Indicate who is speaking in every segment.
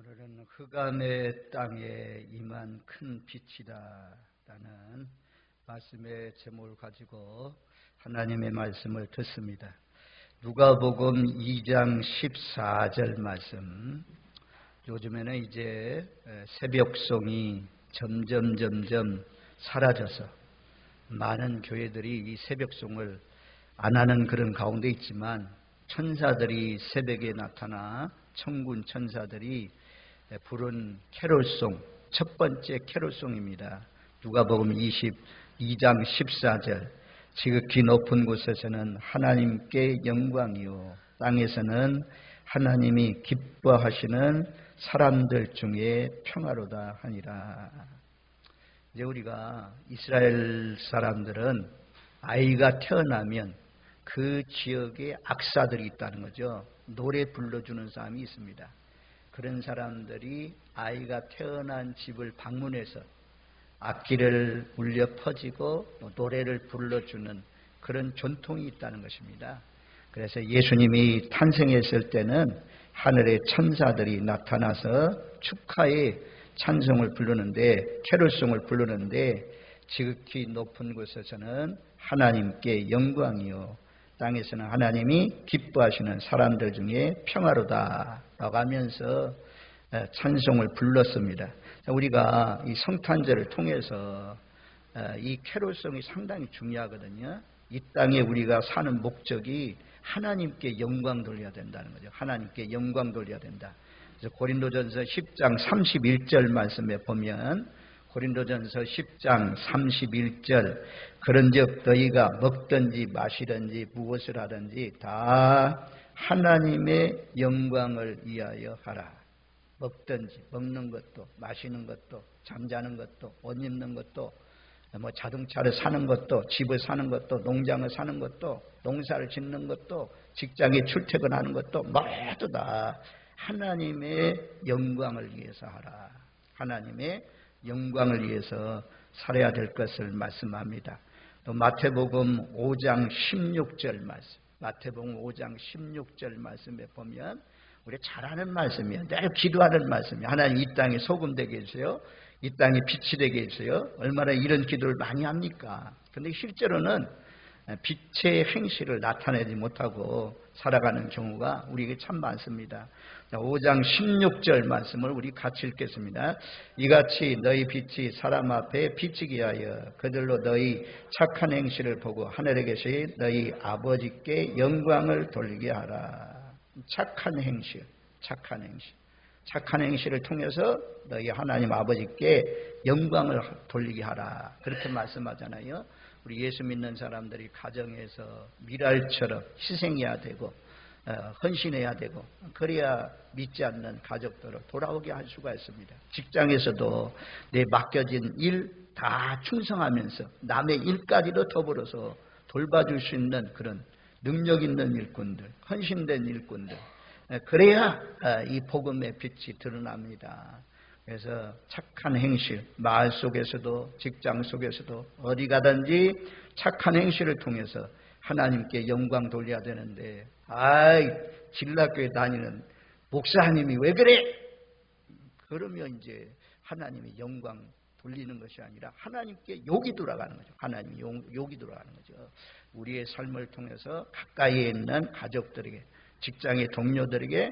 Speaker 1: 오늘은 흑암의 땅에 임한 큰 빛이다라는 말씀의 제목을 가지고 하나님의 말씀을 듣습니다. 누가복음 2장 14절 말씀. 요즘에는 이제 새벽송이 점점 사라져서 많은 교회들이 이 새벽송을 안 하는 그런 가운데 있지만, 천사들이 새벽에 나타나 천군 천사들이 부른 캐롤송, 첫 번째 캐롤송입니다. 누가복음 22장 14절. 지극히 높은 곳에서는 하나님께 영광이요, 땅에서는 하나님이 기뻐하시는 사람들 중에 평화로다 하니라. 이제 우리가 이스라엘 사람들은 아이가 태어나면 그 지역에 악사들이 있다는 거죠. 노래 불러주는 사람이 있습니다. 그런 사람들이 아이가 태어난 집을 방문해서 악기를 울려 퍼지고 또 노래를 불러주는 그런 전통이 있다는 것입니다. 그래서 예수님이 탄생했을 때는 하늘의 천사들이 나타나서 축하의 찬송을 부르는데, 캐롤송을 부르는데, 지극히 높은 곳에서는 하나님께 영광이요, 땅에서는 하나님이 기뻐하시는 사람들 중에 평화로다 라고 하면서 찬송을 불렀습니다. 우리가 이 성탄절을 통해서 이 캐롤송이 상당히 중요하거든요. 이 땅에 우리가 사는 목적이 하나님께 영광 돌려야 된다는 거죠. 하나님께 영광 돌려야 된다. 그래서 고린도전서 10장 31절 말씀에 보면, 고린도전서 10장 31절, 그런즉 너희가 먹든지 마시든지 무엇을 하든지 다 하나님의 영광을 위하여 하라. 먹든지, 먹는 것도, 마시는 것도, 잠자는 것도, 옷 입는 것도, 자동차를 사는 것도, 집을 사는 것도, 농장을 사는 것도, 농사를 짓는 것도, 직장에 출퇴근하는 것도 모두 다 하나님의 영광을 위해서 하라. 하나님의 영광을 위해서 살아야 될 것을 말씀합니다. 또 마태복음 5장 16절 말씀, 마태복음 5장 16절 말씀에 보면 우리 잘 아는 말씀이에요. 늘 기도하는 말씀이에요. 하나님, 이 땅에 소금 되게 해주세요. 이 땅에 빛이 되게 해주세요. 얼마나 이런 기도를 많이 합니까? 그런데 실제로는 빛의 행실을 나타내지 못하고 살아가는 경우가 우리에게 참 많습니다. 5장 16절 말씀을 우리 같이 읽겠습니다. 이같이 너희 빛이 사람 앞에 비치게 하여 그들로 너희 착한 행실을 보고 하늘에 계신 너희 아버지께 영광을 돌리게 하라. 착한 행실, 착한 행실. 착한 행실을 통해서 너희 하나님 아버지께 영광을 돌리게 하라. 그렇게 말씀하잖아요. 우리 예수 믿는 사람들이 가정에서 밀알처럼 희생해야 되고 헌신해야 되고, 그래야 믿지 않는 가족들을 돌아오게 할 수가 있습니다. 직장에서도 내 맡겨진 일 다 충성하면서 남의 일까지도 더불어서 돌봐줄 수 있는 그런 능력 있는 일꾼들, 헌신된 일꾼들, 그래야 이 복음의 빛이 드러납니다. 그래서 착한 행실, 마을 속에서도 직장 속에서도 어디 가든지 착한 행실을 통해서 하나님께 영광 돌려야 되는데, 진락교회 다니는 목사님이 왜 그래? 그러면 이제 하나님의 영광 돌리는 것이 아니라 하나님께 욕이 돌아가는 거죠. 하나님 욕이 돌아가는 거죠. 우리의 삶을 통해서 가까이에 있는 가족들에게, 직장의 동료들에게,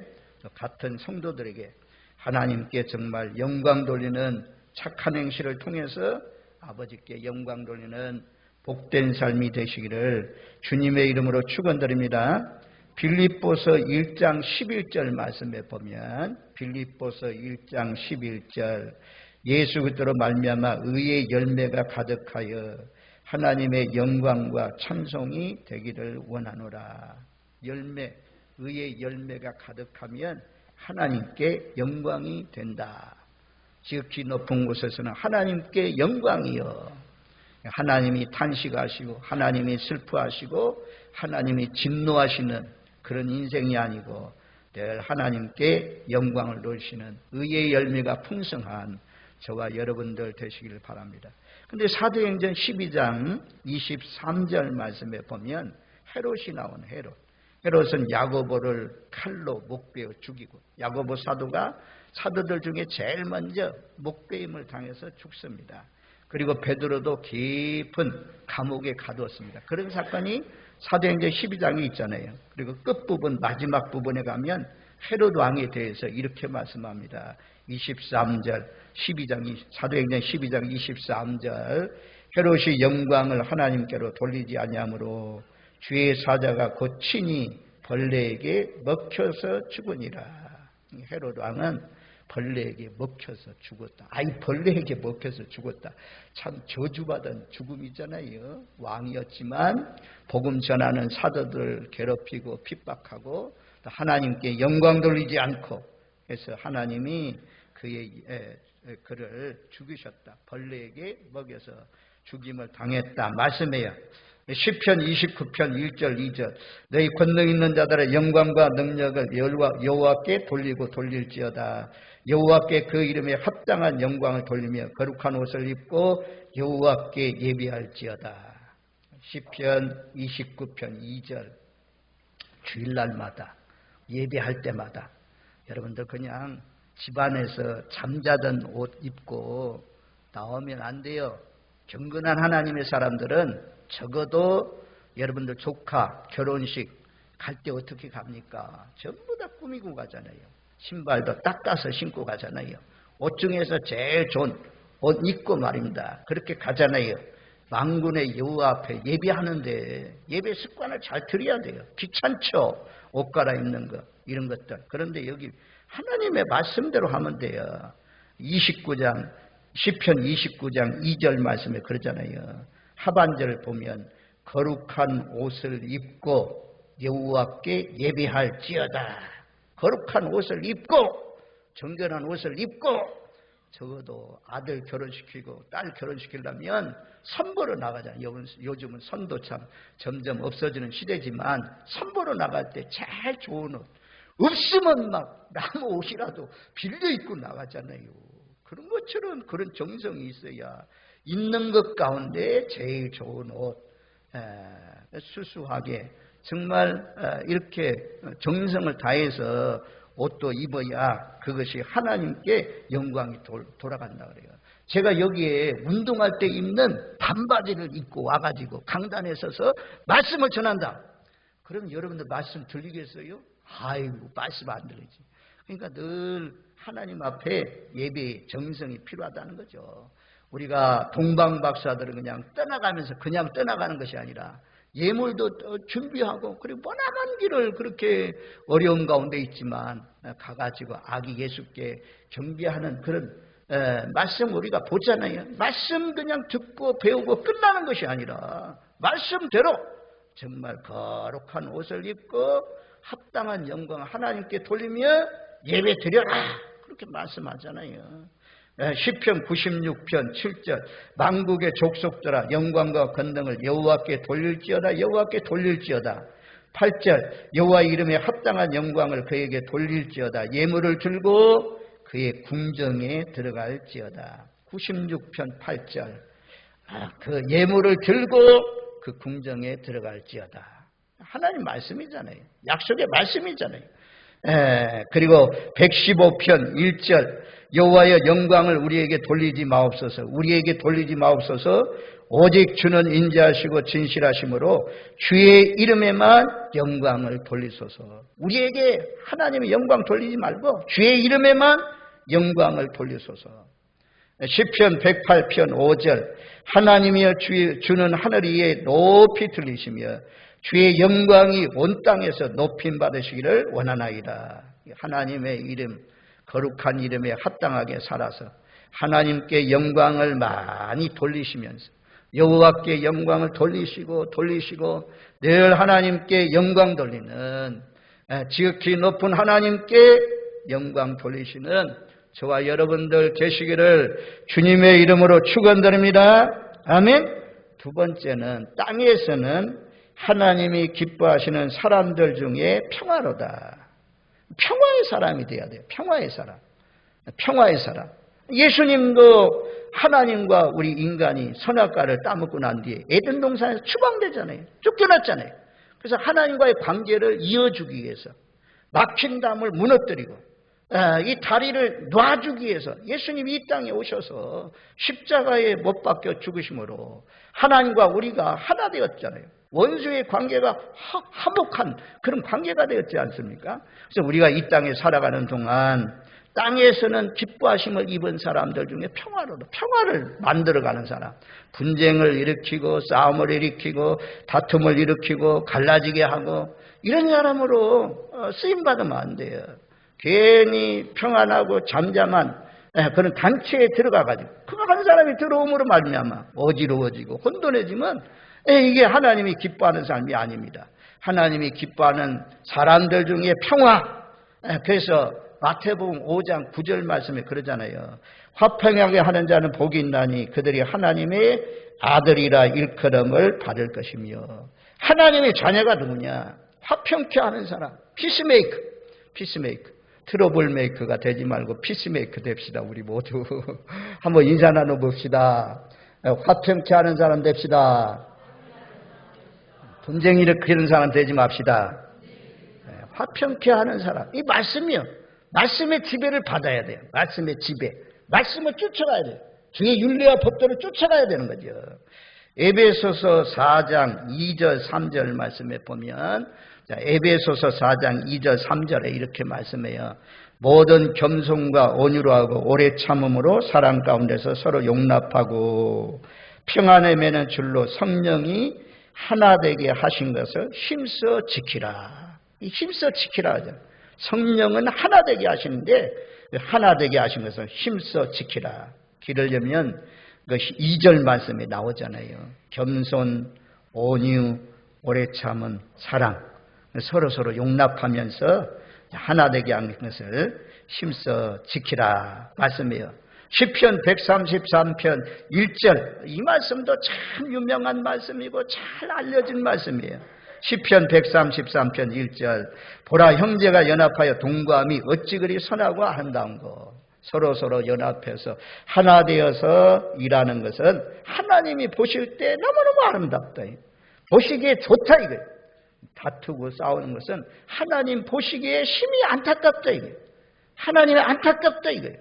Speaker 1: 같은 성도들에게 하나님께 정말 영광 돌리는 착한 행실을 통해서 아버지께 영광 돌리는 복된 삶이 되시기를 주님의 이름으로 축원드립니다. 빌립보서 1장 11절 말씀에 보면, 빌립보서 1장 11절, 예수 그리스도로 말미암아 의의 열매가 가득하여 하나님의 영광과 찬송이 되기를 원하노라. 열매, 의의 열매가 가득하면 하나님께 영광이 된다. 지극히 높은 곳에서는 하나님께 영광이요, 하나님이 탄식하시고 하나님이 슬퍼하시고 하나님이 진노하시는 그런 인생이 아니고 늘 하나님께 영광을 돌리시는 의의 열매가 풍성한 저와 여러분들 되시기를 바랍니다. 그런데 사도행전 12장 23절 말씀에 보면 헤롯이 나온 헤롯. 헤롯은 야고보를 칼로 목베어 죽이고, 야고보 사도가 사도들 중에 제일 먼저 목베임을 당해서 죽습니다. 그리고 베드로도 깊은 감옥에 가두었습니다. 그런 사건이 사도행전 12장에 있잖아요. 그리고 끝부분 마지막 부분에 가면 헤롯 왕에 대해서 이렇게 말씀합니다. 23절 12장 사도행전 12장 23절 헤롯이 영광을 하나님께로 돌리지 아니하므로 주의 사자가 곧 친히 벌레에게 먹혀서 죽으니라. 헤롯 왕은 벌레에게 먹혀서 죽었다. 아이 벌레에게 먹혀서 죽었다. 참 저주받은 죽음이잖아요. 왕이었지만 복음 전하는 사도들을 괴롭히고 핍박하고 하나님께 영광 돌리지 않고 해서 하나님이 그를 죽이셨다. 벌레에게 먹여서 죽임을 당했다 말씀해요. 시편 29편 1절 2절 너희 권능 있는 자들의 영광과 능력을 여호와께 돌리고 돌릴지어다. 여호와께 그 이름에 합당한 영광을 돌리며 거룩한 옷을 입고 여호와께 예배할지어다. 시편 29편 2절 주일날마다 예배할 때마다 여러분들 그냥 집안에서 잠자던 옷 입고 나오면 안 돼요. 경건한 하나님의 사람들은 적어도 여러분들 조카 결혼식 갈 때 어떻게 갑니까? 전부 다 꾸미고 가잖아요. 신발도 닦아서 신고 가잖아요. 옷 중에서 제일 좋은 옷 입고 말입니다. 그렇게 가잖아요. 만군의 여호와 앞에 예배하는데 예배 습관을 잘 들여야 돼요. 귀찮죠? 옷 갈아입는 거 이런 것들. 그런데 여기 하나님의 말씀대로 하면 돼요. 29장 시편 29장 2절 말씀에 그러잖아요. 하반절을 보면 거룩한 옷을 입고 여호와께 예배할지어다. 거룩한 옷을 입고 정결한 옷을 입고 적어도 아들 결혼시키고 딸 결혼시키려면 선보러 나가잖아요. 요즘은 선도 참 점점 없어지는 시대지만 선보러 나갈 때 제일 좋은 옷 없으면 막 나무 옷이라도 빌려 입고 나가잖아요. 그런 것처럼 그런 정성이 있어야 있는 것 가운데 제일 좋은 옷 수수하게 정말 이렇게 정성을 다해서 옷도 입어야 그것이 하나님께 영광이 돌아간다 그래요. 제가 여기에 운동할 때 입는 반바지를 입고 와가지고 강단에 서서 말씀을 전한다. 그럼 여러분들 말씀 들리겠어요? 아이고 말씀 안 들리지. 그러니까 늘 하나님 앞에 예배의 정성이 필요하다는 거죠. 우리가 동방박사들은 그냥 떠나가면서 그냥 떠나가는 것이 아니라 예물도 준비하고 그리고 머나먼 길을 그렇게 어려운 가운데 있지만 가가지고 아기 예수께 경배하는 그런 말씀 우리가 보잖아요. 말씀 그냥 듣고 배우고 끝나는 것이 아니라 말씀대로 정말 거룩한 옷을 입고 합당한 영광 하나님께 돌리며 예배 드려라 그렇게 말씀하잖아요. 시편 96편 7절 만국의 족속들아 영광과 권능을 여호와께 돌릴지어다. 여호와께 돌릴지어다. 8절 여호와 이름에 합당한 영광을 그에게 돌릴지어다. 예물을 들고 그의 궁정에 들어갈지어다. 96편 8절 그 예물을 들고 그 궁정에 들어갈지어다. 하나님 말씀이잖아요. 약속의 말씀이잖아요. 그리고 115편 1절 여호와여 영광을 우리에게 돌리지 마옵소서. 우리에게 돌리지 마옵소서. 오직 주는 인자하시고 진실하심으로 주의 이름에만 영광을 돌리소서. 우리에게 하나님의 영광 돌리지 말고 주의 이름에만 영광을 돌리소서. 시편 108편 5절 하나님이여 주는 하늘 위에 높이 들리시며 주의 영광이 온 땅에서 높임 받으시기를 원하나이다. 하나님의 이름 거룩한 이름에 합당하게 살아서 하나님께 영광을 많이 돌리시면서 여호와께 영광을 돌리시고 늘 하나님께 영광 돌리는 지극히 높은 하나님께 영광 돌리시는 저와 여러분들 되시기를 주님의 이름으로 축원드립니다. 아멘. 두 번째는 땅에서는 하나님이 기뻐하시는 사람들 중에 평화로다. 평화의 사람이 돼야 돼요. 평화의 사람. 평화의 사람. 예수님도 하나님과 우리 인간이 선악과를 따먹고 난 뒤에 에덴 동산에서 추방되잖아요. 쫓겨났잖아요. 그래서 하나님과의 관계를 이어주기 위해서 막힌 담을 무너뜨리고 이 다리를 놔주기 위해서 예수님이 이 땅에 오셔서 십자가에 못 박혀 죽으심으로 하나님과 우리가 하나 되었잖아요. 원수의 관계가 화목한 그런 관계가 되었지 않습니까? 그래서 우리가 이 땅에 살아가는 동안 땅에서는 기뻐하심을 입은 사람들 중에 평화를 만들어가는 사람, 분쟁을 일으키고 싸움을 일으키고 다툼을 일으키고 갈라지게 하고 이런 사람으로 쓰임받으면 안 돼요. 괜히 평안하고 잠잠한 그런 단체에 들어가가지고 그거 한 사람이 들어옴으로 말미암아 어지러워지고 혼돈해지면 이게 하나님이 기뻐하는 삶이 아닙니다. 하나님이 기뻐하는 사람들 중에 평화. 그래서 마태복음 5장 9절 말씀에 그러잖아요. 화평하게 하는 자는 복이 있나니 그들이 하나님의 아들이라 일컬음을 받을 것이며. 하나님의 자녀가 누구냐? 화평케 하는 사람. 피스메이커. 트러블 메이커가 되지 말고 피스메이커 됩시다. 우리 모두 한번 인사 나눠봅시다. 화평케 하는 사람 됩시다. 분쟁 일으키는 사람 되지 맙시다. 화평케 하는 사람. 이 말씀이요. 말씀의 지배를 받아야 돼요. 말씀의 지배. 말씀을 쫓아가야 돼요. 주의 윤리와 법도를 쫓아가야 되는 거죠. 에베소서 4장 2절 3절 말씀에 보면 에베소서 4장 2절 3절에 이렇게 말씀해요. 모든 겸손과 온유로 하고 오래 참음으로 사랑 가운데서 서로 용납하고 평안에 매는 줄로 성령이 하나 되게 하신 것을 힘써 지키라. 이 힘써 지키라 하죠. 성령은 하나 되게 하시는데 하나 되게 하신 것을 힘써 지키라. 기르려면 그것이 2절 말씀에 나오잖아요. 겸손, 온유, 오래 참은 사랑. 서로 용납하면서 하나 되게 하는 것을 힘써 지키라 말씀이에요. 시편 133편 1절 이 말씀도 참 유명한 말씀이고 잘 알려진 말씀이에요. 시편 133편 1절 보라 형제가 연합하여 동거함이 어찌 그리 선하고 아름다운고. 서로 연합해서 하나 되어서 일하는 것은 하나님이 보실 때 너무너무 아름답다. 보시기에 좋다 이거예요. 다투고 싸우는 것은 하나님 보시기에 심히 안타깝다 이거예요. 하나님이 안타깝다 이거예요.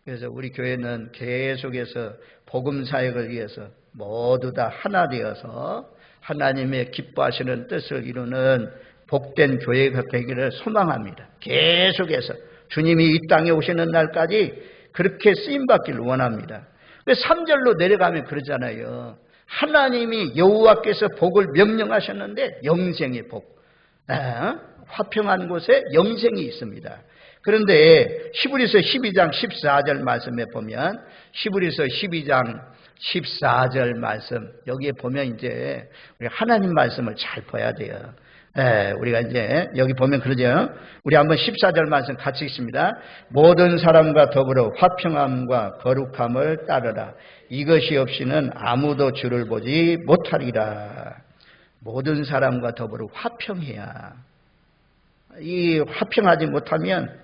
Speaker 1: 그래서 우리 교회는 계속해서 복음 사역을 위해서 모두 다 하나 되어서 하나님의 기뻐하시는 뜻을 이루는 복된 교회가 되기를 소망합니다. 계속해서 주님이 이 땅에 오시는 날까지 그렇게 쓰임받기를 원합니다. 3절로 내려가면 그러잖아요. 하나님이 여호와께서 복을 명령하셨는데 영생의 복. 화평한 곳에 영생이 있습니다. 그런데 히브리서 12장 14절 말씀에 보면 히브리서 12장 14절 말씀 여기에 보면 이제 우리 하나님 말씀을 잘 봐야 돼요. 우리가 이제 여기 보면 그러죠. 우리 한번 14절 말씀 같이 읽습니다. 모든 사람과 더불어 화평함과 거룩함을 따르라. 이것이 없이는 아무도 주를 보지 못하리라. 모든 사람과 더불어 화평해야. 이 화평하지 못하면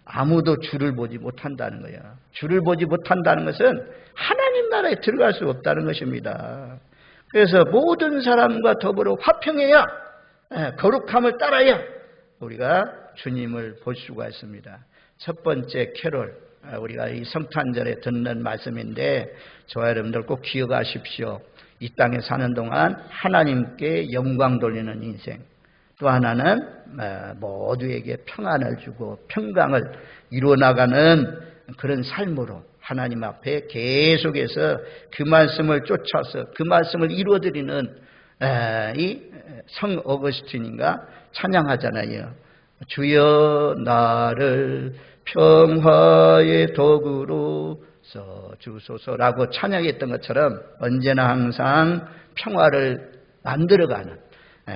Speaker 1: 아무도 주를 보지 못한다는 거예요. 주를 보지 못한다는 것은 하나님 나라에 들어갈 수 없다는 것입니다. 그래서 모든 사람과 더불어 화평해야, 거룩함을 따라야 우리가 주님을 볼 수가 있습니다. 첫 번째 캐롤, 우리가 이 성탄절에 듣는 말씀인데 저와 여러분들 꼭 기억하십시오. 이 땅에 사는 동안 하나님께 영광 돌리는 인생, 또 하나는 모두에게 평안을 주고 평강을 이루어나가는 그런 삶으로 하나님 앞에 계속해서 그 말씀을 쫓아서 그 말씀을 이루어드리는 이 성 어거스틴인가 찬양하잖아요. 주여 나를 평화의 도구로 써주소서라고 찬양했던 것처럼 언제나 항상 평화를 만들어가는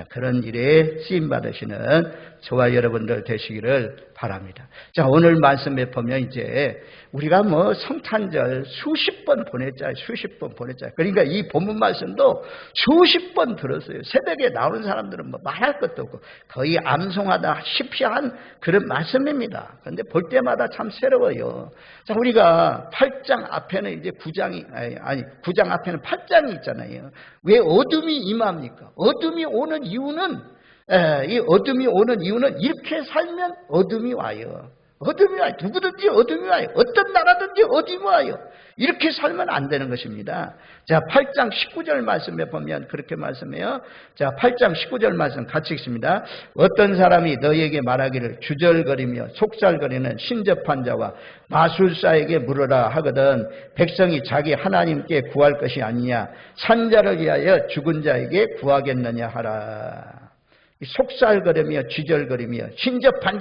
Speaker 1: 그런 일에 쓰임받으시는 저와 여러분들 되시기를 바랍니다. 자, 오늘 말씀에 보면 이제 우리가 뭐 성탄절 수십 번 보냈잖아요. 수십 번 보냈잖아요. 그러니까 이 본문 말씀도 수십 번 들었어요. 새벽에 나오는 사람들은 뭐 말할 것도 없고 거의 암송하다시피 한 그런 말씀입니다. 그런데 볼 때마다 참 새로워요. 자, 우리가 8장 앞에는 이제 9장 앞에는 8장이 있잖아요. 왜 어둠이 임합니까? 어둠이 오는 이유는 이 어둠이 오는 이유는 이렇게 살면 어둠이 와요. 어둠이 와요. 누구든지 어둠이 와요. 어떤 나라든지 어둠이 와요. 이렇게 살면 안 되는 것입니다. 자, 8장 19절 말씀에 보면 그렇게 말씀해요. 자, 8장 19절 말씀 같이 읽습니다. 어떤 사람이 너희에게 말하기를 주절거리며 속살거리는 신접한 자와 마술사에게 물으라 하거든 백성이 자기 하나님께 구할 것이 아니냐 산자를 위하여 죽은 자에게 구하겠느냐 하라. 속살거리며 주절거리며 신접한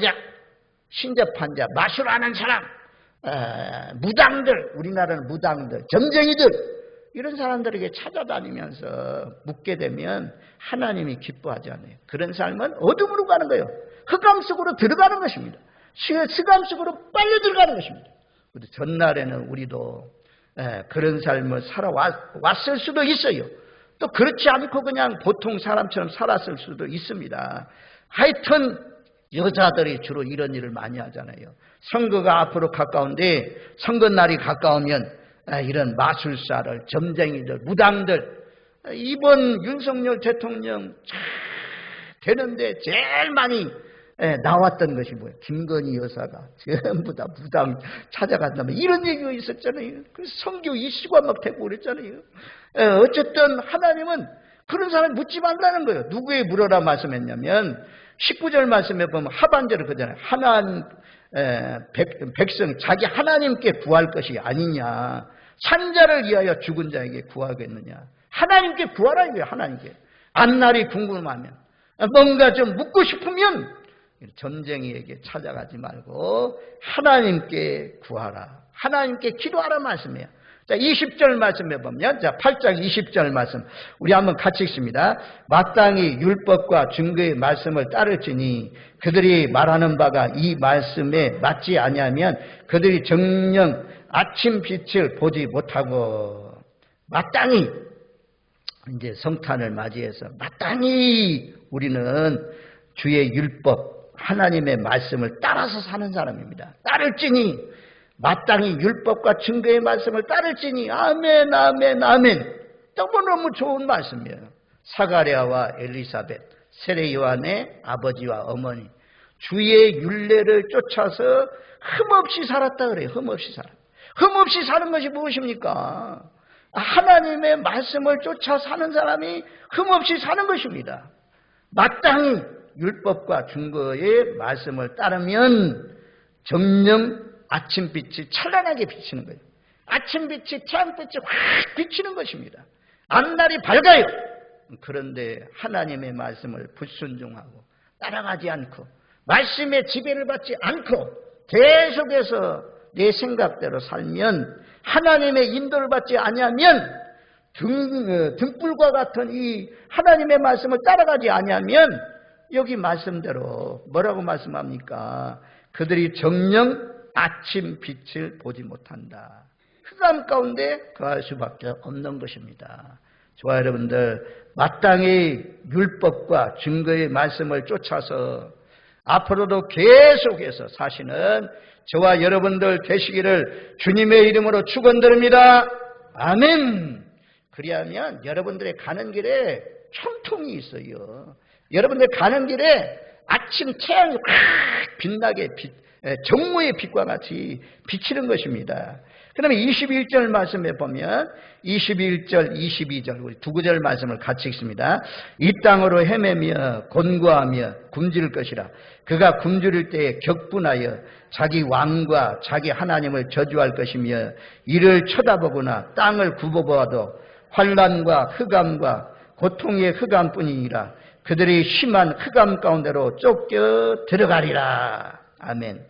Speaker 1: 자, 마술하는 사람, 무당들, 우리나라는 무당들, 점쟁이들 이런 사람들에게 찾아다니면서 묻게 되면 하나님이 기뻐하지 않아요. 그런 삶은 어둠으로 가는 거예요. 흑암 속으로 들어가는 것입니다. 흑암 속으로 빨려 들어가는 것입니다. 전날에는 우리도 그런 삶을 살아왔을 수도 있어요. 또 그렇지 않고 그냥 보통 사람처럼 살았을 수도 있습니다. 하여튼 여자들이 주로 이런 일을 많이 하잖아요. 선거가 앞으로 가까운데 선거날이 가까우면 이런 마술사를, 점쟁이들, 무당들, 이번 윤석열 대통령 되는데 제일 많이 나왔던 것이 뭐예요? 김건희 여사가 전부 다 무당 찾아간다면 이런 얘기가 있었잖아요. 그래서 선교 이슈가 막 되고 그랬잖아요. 어쨌든 하나님은 그런 사람 묻지 말라는 거예요. 누구에 물어라 말씀했냐면 19절 말씀에 보면 하반절을 그잖아요. 백성 자기 하나님께 구할 것이 아니냐. 산자를 위하여 죽은 자에게 구하겠느냐. 하나님께 구하라 이거예요. 하나님께. 앞날이 궁금하면 뭔가 좀 묻고 싶으면 점쟁이에게 찾아가지 말고 하나님께 구하라. 하나님께 기도하라 말씀이에요. 자, 20절 말씀해 보면, 자, 8장 20절 말씀. 우리 한번 같이 읽습니다. 마땅히 율법과 증거의 말씀을 따를지니 그들이 말하는 바가 이 말씀에 맞지 아니하면 그들이 정녕 아침 빛을 보지 못하고 마땅히 이제 성탄을 맞이해서 마땅히 우리는 주의 율법, 하나님의 말씀을 따라서 사는 사람입니다. 따를지니 마땅히 율법과 증거의 말씀을 따를지니 아멘 아멘 아멘. 너무너무 좋은 말씀이에요. 사가랴와 엘리사벳, 세례 요한의 아버지와 어머니 주의 율례를 쫓아서 흠없이 살았다 그래요. 흠없이 살아. 흠없이 사는 것이 무엇입니까? 하나님의 말씀을 쫓아 사는 사람이 흠없이 사는 것입니다. 마땅히 율법과 증거의 말씀을 따르면 정녕 아침빛이 찬란하게 비치는 거예요. 아침빛이 태양빛이 확 비치는 것입니다. 앞날이 밝아요. 그런데 하나님의 말씀을 불순종하고 따라가지 않고 말씀의 지배를 받지 않고 계속해서 내 생각대로 살면 하나님의 인도를 받지 아니하면 등불과 같은 이 하나님의 말씀을 따라가지 아니하면 여기 말씀대로 뭐라고 말씀합니까? 그들이 정녕 아침 빛을 보지 못한다. 흑암 가운데 거할 수밖에 없는 것입니다. 좋아요, 여러분들. 마땅히 율법과 증거의 말씀을 쫓아서 앞으로도 계속해서 사시는 저와 여러분들 되시기를 주님의 이름으로 축원드립니다. 아멘. 그리하면 여러분들의 가는 길에 총통이 있어요. 여러분들 가는 길에 아침 태양이 확 빛나게 정오의 빛과 같이 비치는 것입니다. 그 다음에 21절 말씀에 보면 21절, 22절 우리 두 구절 말씀을 같이 읽습니다. 이 땅으로 헤매며 곤고하며 굶주릴 것이라. 그가 굶주릴 때에 격분하여 자기 왕과 자기 하나님을 저주할 것이며 이를 쳐다보거나 땅을 굽어보아도 환난과 흑암과 고통의 흑암뿐이니라. 그들이 심한 흑암 가운데로 쫓겨 들어가리라. 아멘.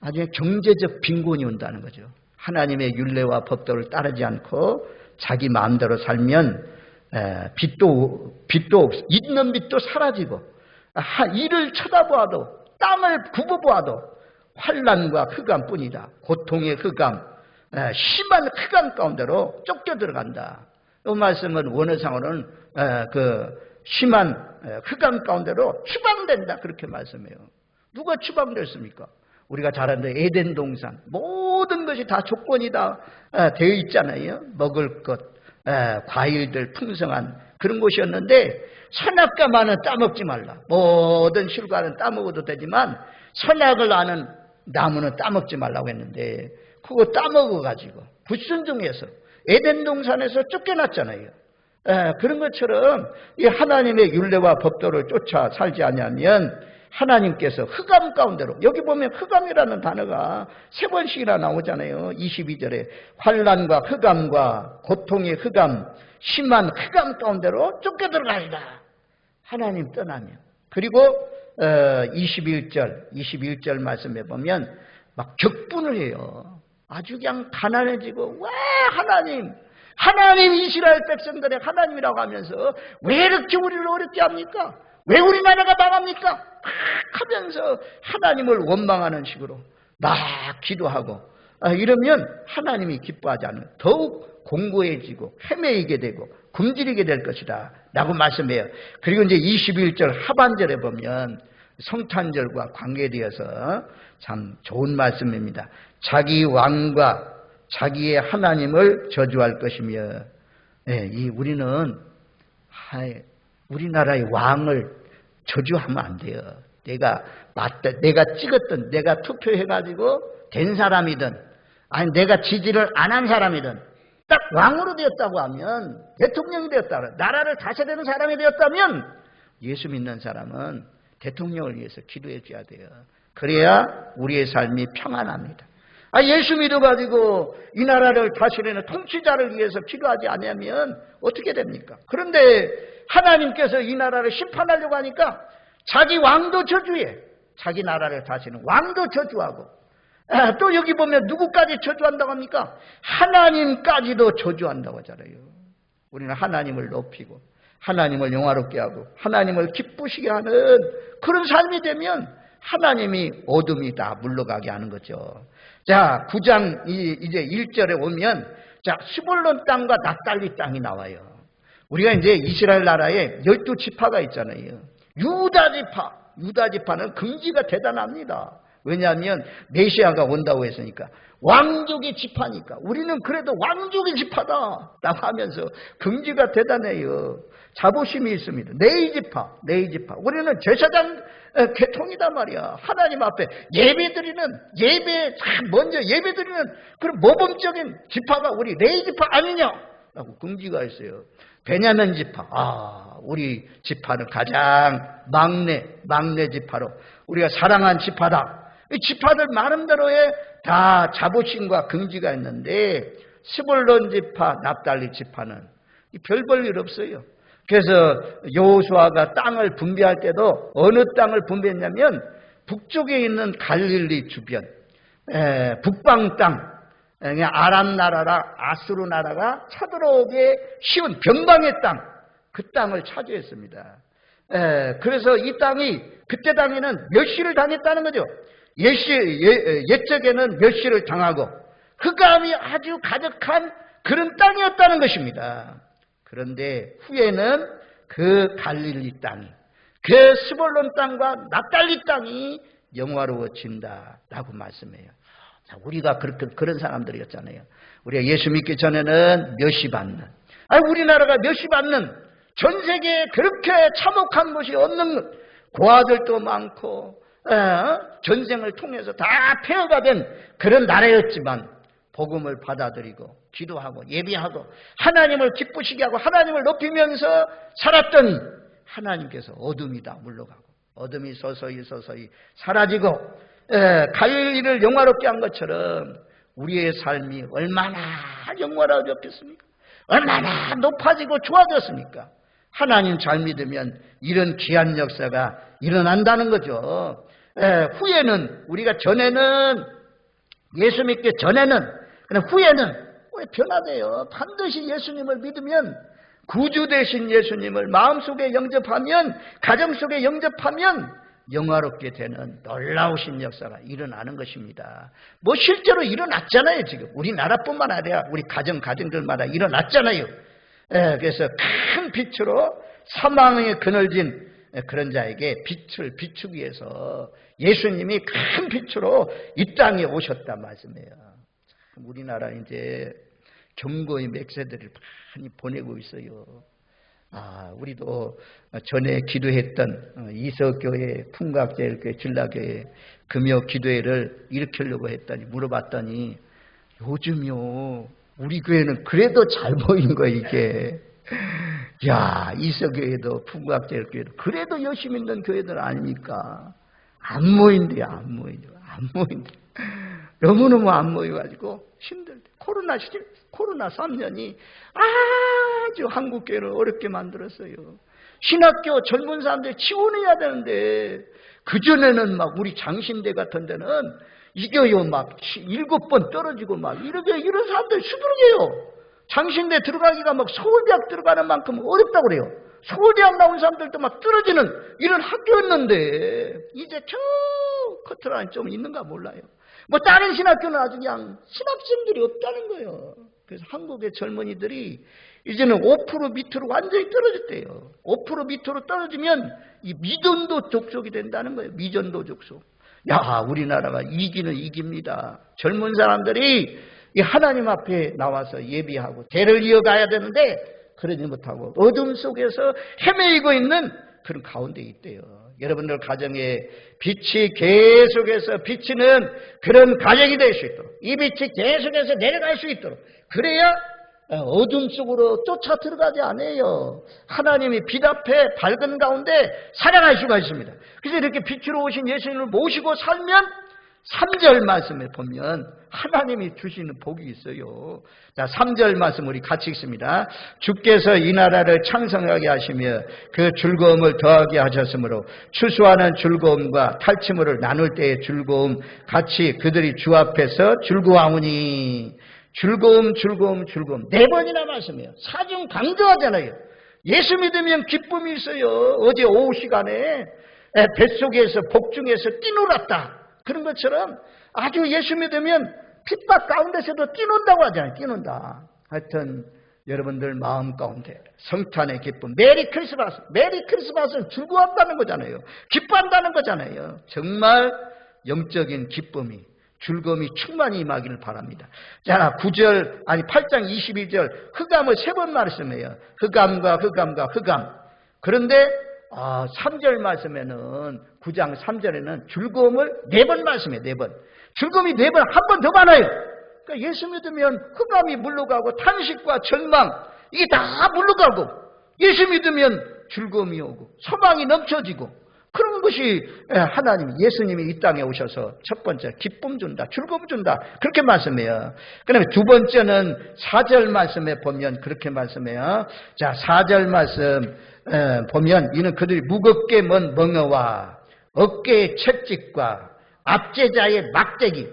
Speaker 1: 나중에 경제적 빈곤이 온다는 거죠. 하나님의 율례와 법도를 따르지 않고 자기 마음대로 살면 빛도 있는 빛도 사라지고 이를 쳐다보아도 땅을 굽어보아도 환난과 흑암뿐이다. 고통의 흑암, 심한 흑암 가운데로 쫓겨 들어간다. 이 말씀은 원어상으로는 심한 흑암 가운데로 추방된다 그렇게 말씀해요. 누가 추방됐습니까? 우리가 잘 아는 에덴 동산 모든 것이 다 조건이 다 되어 있잖아요. 먹을 것, 과일들 풍성한 그런 곳이었는데 선악과만은 따먹지 말라. 모든 실과는 따먹어도 되지만 선악을 아는 나무는 따먹지 말라고 했는데 그거 따먹어가지고 불순종해서 에덴 동산에서 쫓겨났잖아요. 그런 것처럼 이 하나님의 율례와 법도를 쫓아 살지 않으면 하나님께서 흑암 가운데로, 여기 보면 흑암이라는 단어가 3번씩이나 나오잖아요. 22절에 환난과 흑암과 고통의 흑암, 심한 흑암 가운데로 쫓겨 들어가리라. 하나님 떠나면. 그리고 21절 말씀해 보면 막 격분을 해요. 아주 그냥 가난해지고, 왜 하나님 이스라엘 백성들의 하나님이라고 하면서 왜 이렇게 우리를 어렵게 합니까? 왜 우리나라가 망합니까? 막 하면서 하나님을 원망하는 식으로 막 기도하고 이러면 하나님이 기뻐하지 않는, 더욱 공고해지고 헤매이게 되고 굶주리게 될 것이다 라고 말씀해요. 그리고 이제 21절 하반절에 보면 성탄절과 관계되어서 참 좋은 말씀입니다. 자기 왕과 자기의 하나님을 저주할 것이며, 우리는 우리나라의 왕을 저주하면 안 돼요. 내가 찍었던, 내가 투표해가지고 된 사람이든 아니 내가 지지를 안 한 사람이든 딱 왕으로 되었다고 하면, 대통령이 되었다고, 나라를 다스리는 사람이 되었다면 예수 믿는 사람은 대통령을 위해서 기도해 줘야 돼요. 그래야 우리의 삶이 평안합니다. 예수 믿어가지고 이 나라를 다스리는 통치자를 위해서 기도하지 않으면 어떻게 됩니까? 그런데 하나님께서 이 나라를 심판하려고 하니까 자기 왕도 저주해. 자기 나라를 다스리는 왕도 저주하고, 또 여기 보면 누구까지 저주한다고 합니까? 하나님까지도 저주한다고 하잖아요. 우리는 하나님을 높이고 하나님을 영화롭게 하고 하나님을 기쁘시게 하는 그런 삶이 되면 하나님이 어둠이 다 물러가게 하는 거죠. 자, 9장 이제 1절에 오면, 자, 스불론 땅과 납달리 땅이 나와요. 우리가 이제 이스라엘 나라에 12지파가 있잖아요. 유다 지파는 긍지가 대단합니다. 왜냐하면 메시아가 온다고 했으니까, 왕족의 지파니까. 우리는 그래도 왕족의 지파다 라고 하면서 긍지가 대단해요. 자부심이 있습니다. 내 지파. 우리는 제사장 계통이다 말이야. 하나님 앞에 먼저 예배드리는 그런 모범적인 지파가 우리 레위 지파 아니냐 라고 긍지가 있어요. 베냐민 지파, 우리 지파는 가장 막내 지파로 우리가 사랑한 지파다. 이 지파들 나름대로의 다 자부심과 긍지가 있는데, 스불론 지파, 납달리 지파는 별 볼 일 없어요. 그래서 여호수아가 땅을 분배할 때도 어느 땅을 분배했냐면 북쪽에 있는 갈릴리 주변, 북방 땅, 아람 나라라 아수르 나라가 쳐들어오기 쉬운 변방의 땅, 그 땅을 차지했습니다. 그래서 이 땅이, 그때 당에는 멸시를 당했다는 거죠. 옛적에는 멸시를 당하고 흑암이 아주 가득한 그런 땅이었다는 것입니다. 그런데 후에는 그 갈릴리 땅이, 그 스불론 땅과 납달리 땅이 영화로워진다라고 말씀해요. 자, 우리가 그런 사람들이었잖아요. 우리가 예수 믿기 전에는 멸시받는, 우리나라가 멸시받는, 전 세계에 그렇게 참혹한 것이 없는, 고아들도 많고 전쟁을 통해서 다 폐허가 된 그런 나라였지만 복음을 받아들이고 기도하고 예배하고 하나님을 기쁘시게 하고 하나님을 높이면서 살았더니 하나님께서 어둠이 다 물러가고 어둠이 서서히 사라지고 갈릴리를 영화롭게 한 것처럼 우리의 삶이 얼마나 영화로워졌겠습니까? 얼마나 높아지고 좋아졌습니까? 하나님 잘 믿으면 이런 귀한 역사가 일어난다는 거죠. 후에는, 우리가 전에는, 예수 믿기 전에는, 후에는 왜 변화돼요? 반드시 예수님을 믿으면, 구주 되신 예수님을 마음속에 영접하면, 가정속에 영접하면 영화롭게 되는 놀라우신 역사가 일어나는 것입니다. 뭐 실제로 일어났잖아요. 지금 우리나라뿐만 아니라 우리 가정들마다 일어났잖아요. 그래서 큰 빛으로 사망에 그늘진 그런 자에게 빛을 비추기 위해서 예수님이 큰 빛으로 이 땅에 오셨단 말씀이에요. 우리나라 이제 경고의 맥세들을 많이 보내고 있어요. 우리도 전에 기도했던 이서교회, 풍각제일교회, 진라교회 금요 기도회를 일으키려고 했더니 물어봤더니 요즘요 우리 교회는 그래도 잘 보이는 거야 이게. 야, 이서교회도 풍각제일교회도 그래도 열심히 있는 교회들 아닙니까? 안 모인대요, 안 모인대. 너무너무 안 모여가지고 힘들대. 코로나 3년이 아주 한국교회를 어렵게 만들었어요. 신학교 젊은 사람들 지원해야 되는데, 그전에는 막 우리 장신대 같은 데는 이겨요. 막 7번 떨어지고 막 이런 사람들 수두룩해요. 장신대 들어가기가 막 서울대학 들어가는 만큼 어렵다고 그래요. 서울대학 나온 사람들도 막 떨어지는 이런 학교였는데, 이제 저 커트라인 좀 있는가 몰라요. 뭐 다른 신학교는 아주 그냥 신학생들이 없다는 거예요. 그래서 한국의 젊은이들이 이제는 5% 밑으로 완전히 떨어졌대요. 5% 밑으로 떨어지면 이 미전도 족속이 된다는 거예요. 미전도 족속. 야, 우리나라가 이기는 이깁니다. 젊은 사람들이 이 하나님 앞에 나와서 예비하고 대를 이어가야 되는데 그러지 못하고 어둠 속에서 헤매이고 있는 그런 가운데 있대요. 여러분들 가정에 빛이 계속해서 비치는 그런 가정이 될 수 있도록, 이 빛이 계속해서 내려갈 수 있도록, 그래야 어둠 속으로 쫓아 들어가지 않아요. 하나님이 빛 앞에 밝은 가운데 살아갈 수가 있습니다. 그래서 이렇게 빛으로 오신 예수님을 모시고 살면 3절 말씀에 보면 하나님이 주시는 복이 있어요. 자, 3절 말씀 우리 같이 읽습니다. 주께서 이 나라를 창성하게 하시며 그 즐거움을 더하게 하셨으므로 추수하는 즐거움과 탈취물을 나눌 때의 즐거움 같이 그들이 주 앞에서 즐거워하오니. 즐거움. 4번이나 말씀해요. 사중 강조하잖아요. 예수 믿으면 기쁨이 있어요. 어제 오후 시간에 뱃속에서 복중에서 뛰놀았다. 그런 것처럼 아주 예수 믿으면 핍박 가운데서도 뛰논다고 하잖아요. 뛰논다. 하여튼 여러분들 마음 가운데 성탄의 기쁨, 메리 크리스마스. 메리 크리스마스는 즐거워한다는 거잖아요. 기뻐한다는 거잖아요. 정말 영적인 기쁨이, 즐거움이 충만히 임하기를 바랍니다. 자, 8장 22절 흑암을 3번 말씀해요. 흑암과. 그런데 3절 말씀에는 9장 3절에는 즐거움을 4번 말씀해요. 4번. 즐거움이 4번, 한 번 더 많아요. 그러니까 예수 믿으면 흑암이 물러가고 탄식과 절망 이게 다 물러가고, 예수 믿으면 즐거움이 오고 소망이 넘쳐지고, 그런 것이 하나님, 예수님이 이 땅에 오셔서 첫 번째 기쁨 준다, 즐거움 준다, 그렇게 말씀해요. 그 다음에 두 번째는 4절 말씀에 보면 그렇게 말씀해요. 자, 4절 말씀 보면 이는 그들이 무겁게 먼 멍어와 어깨의 채찍과 압제자의 막대기.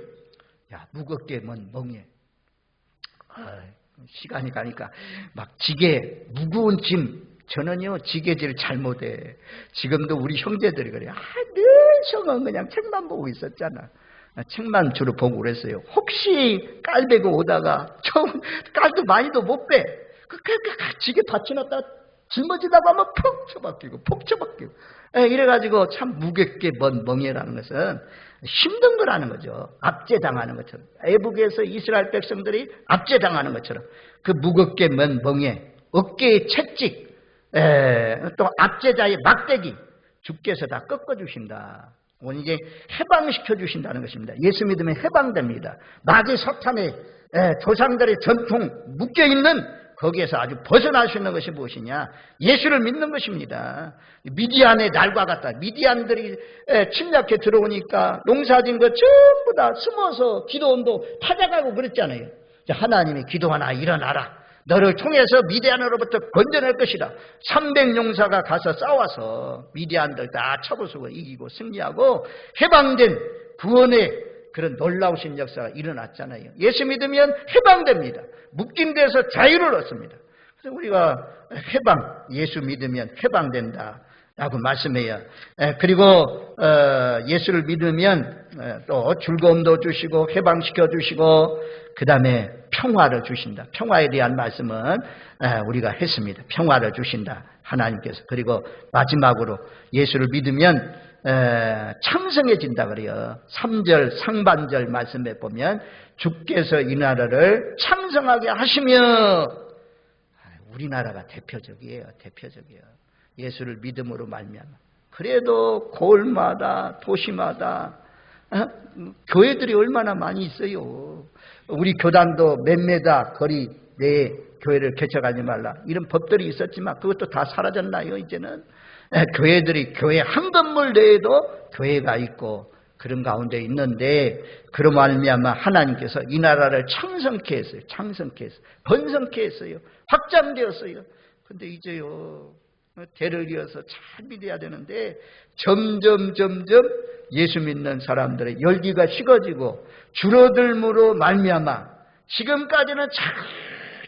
Speaker 1: 야, 무겁게 먼 멍에. 시간이 가니까 막 지게, 무거운 짐. 저는요, 지게질 잘 못해. 지금도 우리 형제들이 그래요. 늘 성은 그냥 책만 보고 있었잖아. 책만 주로 보고 그랬어요. 혹시 깔 베고 오다가 깔도 많이도 못 빼. 지게 받쳐놨다가 짊어지다가 하면 푹 쳐박히고. 이래가지고 참 무겁게 먼 멍에라는 것은 힘든 거라는 거죠. 압제당하는 것처럼. 애국에서 이스라엘 백성들이 압제당하는 것처럼 그 무겁게 먼 멍에, 어깨의 채찍, 또 압제자의 막대기, 주께서 다 꺾어주신다. 오늘 이제 해방시켜 주신다는 것입니다. 예수 믿으면 해방됩니다. 마귀 사탄의 조상들의 전통 묶여있는 거기에서 아주 벗어날 수 있는 것이 무엇이냐? 예수를 믿는 것입니다. 미디안의 날과 같다. 미디안들이 침략해 들어오니까 농사진 거 전부 다 숨어서 기도원도 찾아가고 그랬잖아요. 하나님이 기도하나 일어나라. 너를 통해서 미디안으로부터 건져낼 것이다. 300용사가 가서 싸워서 미디안들 다 쳐부수고 이기고 승리하고 해방된 구원의 그런 놀라우신 역사가 일어났잖아요. 예수 믿으면 해방됩니다. 묶인 데서 자유를 얻습니다. 그래서 우리가 예수 믿으면 해방된다 라고 말씀해요. 그리고 예수를 믿으면 또 즐거움도 주시고 해방시켜 주시고 그 다음에 평화를 주신다. 평화에 대한 말씀은 우리가 했습니다. 평화를 주신다, 하나님께서. 그리고 마지막으로 예수를 믿으면 창성해진다 그래요. 3절 상반절 말씀에 보면 주께서 이 나라를 창성하게 하시며, 우리나라가 대표적이에요. 대표적이에요. 예수를 믿음으로 말미암아. 그래도 고을마다 도시마다 교회들이 얼마나 많이 있어요. 우리 교단도 몇 메다 거리 내에 교회를 개척하지 말라 이런 법들이 있었지만 그것도 다 사라졌나요? 이제는 교회들이 교회 한 건물 내에도 교회가 있고 그런 가운데 있는데 그로 말미암아 하나님께서 이 나라를 창성케 했어요. 창성케 했어요. 번성케 했어요. 확장되었어요. 근데 이제요 대를 이어서 잘 믿어야 되는데 점점 예수 믿는 사람들의 열기가 식어지고 줄어들므로 말미암아 지금까지는 잘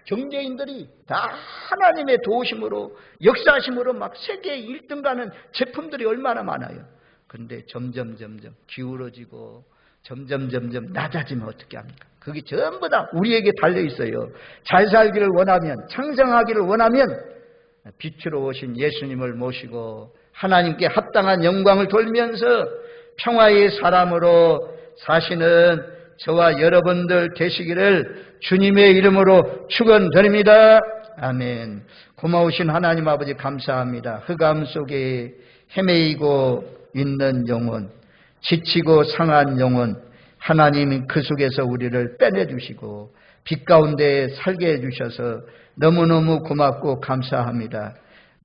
Speaker 1: 경제인들이 다 하나님의 도우심으로 역사심으로 막 세계 1등 가는 제품들이 얼마나 많아요. 그런데 점점 기울어지고 점점 낮아지면 어떻게 합니까? 그게 전부 다 우리에게 달려 있어요. 잘 살기를 원하면 창성하기를 원하면 빛으로 오신 예수님을 모시고 하나님께 합당한 영광을 돌면서 평화의 사람으로 사시는 저와 여러분들 되시기를 주님의 이름으로 축원드립니다. 아멘. 고마우신 하나님 아버지 감사합니다. 흑암 속에 헤매이고 있는 영혼, 지치고 상한 영혼, 하나님이 그 속에서 우리를 빼내주시고 빛 가운데 살게 해주셔서 너무너무 고맙고 감사합니다.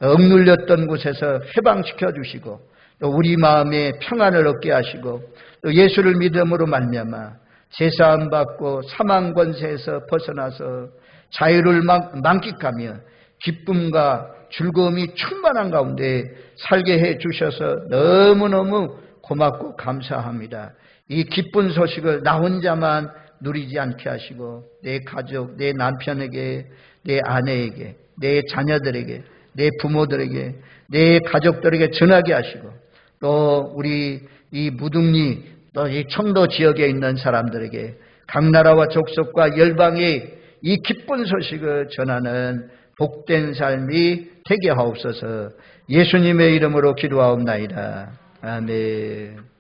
Speaker 1: 억눌렸던 곳에서 해방시켜 주시고 또 우리 마음에 평안을 얻게 하시고 또 예수를 믿음으로 말미암아 제사함 받고 사망 권세에서 벗어나서 자유를 만끽하며 기쁨과 즐거움이 충만한 가운데 살게 해 주셔서 너무너무 고맙고 감사합니다. 이 기쁜 소식을 나 혼자만 누리지 않게 하시고 내 가족, 내 남편에게, 내 아내에게, 내 자녀들에게, 내 부모들에게, 내 가족들에게 전하게 하시고 또 우리 이 무등리 또 이 청도 지역에 있는 사람들에게 각 나라와 족속과 열방에 이 기쁜 소식을 전하는 복된 삶이 되게 하옵소서. 예수님의 이름으로 기도하옵나이다. 아멘.